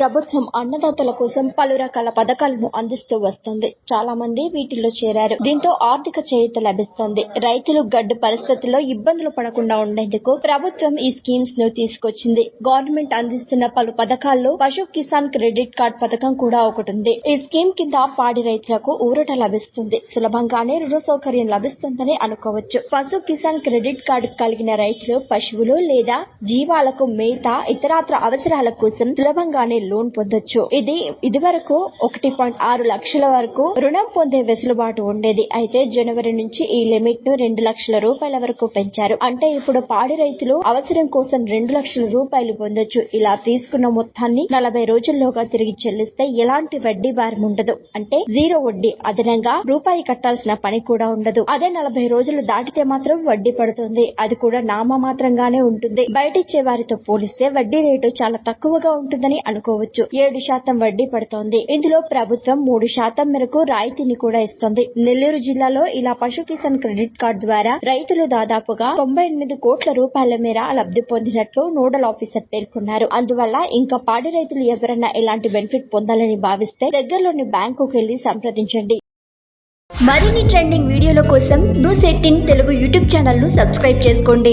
ప్రభుత్వం అన్నదాతల కోసం పలు రకాల పథకాలను అందిస్తూ వస్తుంది. చాలా మంది వీటిలో చేరారు. దీంతో ఆర్థిక చేయూత లభిస్తుంది. రైతులు గడ్డు పరిస్థితుల్లో ఇబ్బందులు పడకుండా ఉండేందుకు ప్రభుత్వం ఈ స్కీమ్స్ ను తీసుకొచ్చింది. గవర్నమెంట్ అందిస్తున్న పలు పథకాల్లో పశు కిసాన్ క్రెడిట్ కార్డ్ పథకం కూడా ఒకటి ఉంది. ఈ స్కీమ్ కింద పాడి రైతులకు ఊరట లభిస్తుంది. సులభంగానే రుణ సౌకర్యం లభిస్తుందని అనుకోవచ్చు. పశు కిసాన్ క్రెడిట్ కార్డు కలిగిన రైతులు పశువులు లేదా జీవాలకు మేత, ఇతరత్ర అవసరాల కోసం సులభంగానే లోన్ పొందొచ్చు. ఇదివరకు 1.6 లక్షల వరకు రుణం పొందే వెసులుబాటు ఉండేది. అయితే జనవరి నుంచి ఈ లిమిట్ ను 2 లక్షల రూపాయల వరకు పెంచారు. అంటే ఇప్పుడు పాడి రైతులు అవసరం కోసం 2 లక్షల రూపాయలు పొందొచ్చు. ఇలా తీసుకున్న మొత్తాన్ని 40 రోజుల్లోగా తిరిగి చెల్లిస్తే ఎలాంటి వడ్డీ భారం ఉండదు. అంటే జీరో వడ్డీ. అదనంగా రూపాయి కట్టాల్సిన పని కూడా ఉండదు. అదే 40 రోజులు దాటితే మాత్రం వడ్డీ పడుతుంది. అది కూడా నామమాత్రంగానే ఉంటుంది. బయటిచ్చే వారితో పోలిస్తే వడ్డీ రేటు చాలా తక్కువగా ఉంటుందని అనుకోవచ్చు. 7% వడ్డీ పడుతోంది. ఇందులో ప్రభుత్వం 3% మేరకు రాయితీని కూడా ఇస్తోంది. నెల్లూరు జిల్లాలో ఇలా పశు కిసాన్ క్రెడిట్ కార్డు ద్వారా రైతులు దాదాపుగా 98 కోట్ల రూపాయల మేర లబ్ధి పొందినట్లు నోడల్ ఆఫీసర్ పేర్కొన్నారు. అందువల్ల ఇంకా పాడి రైతులు ఎవరైనా ఎలాంటి బెనిఫిట్ పొందాలని భావిస్తే దగ్గరలోని బ్యాంకుకు వెళ్లి సంప్రదించండి. మరిన్ని ట్రెండింగ్ వీడియోల కోసం న్యూస్ 18 తెలుగు యూట్యూబ్ ఛానల్ ను సబ్స్క్రైబ్ చేసుకోండి.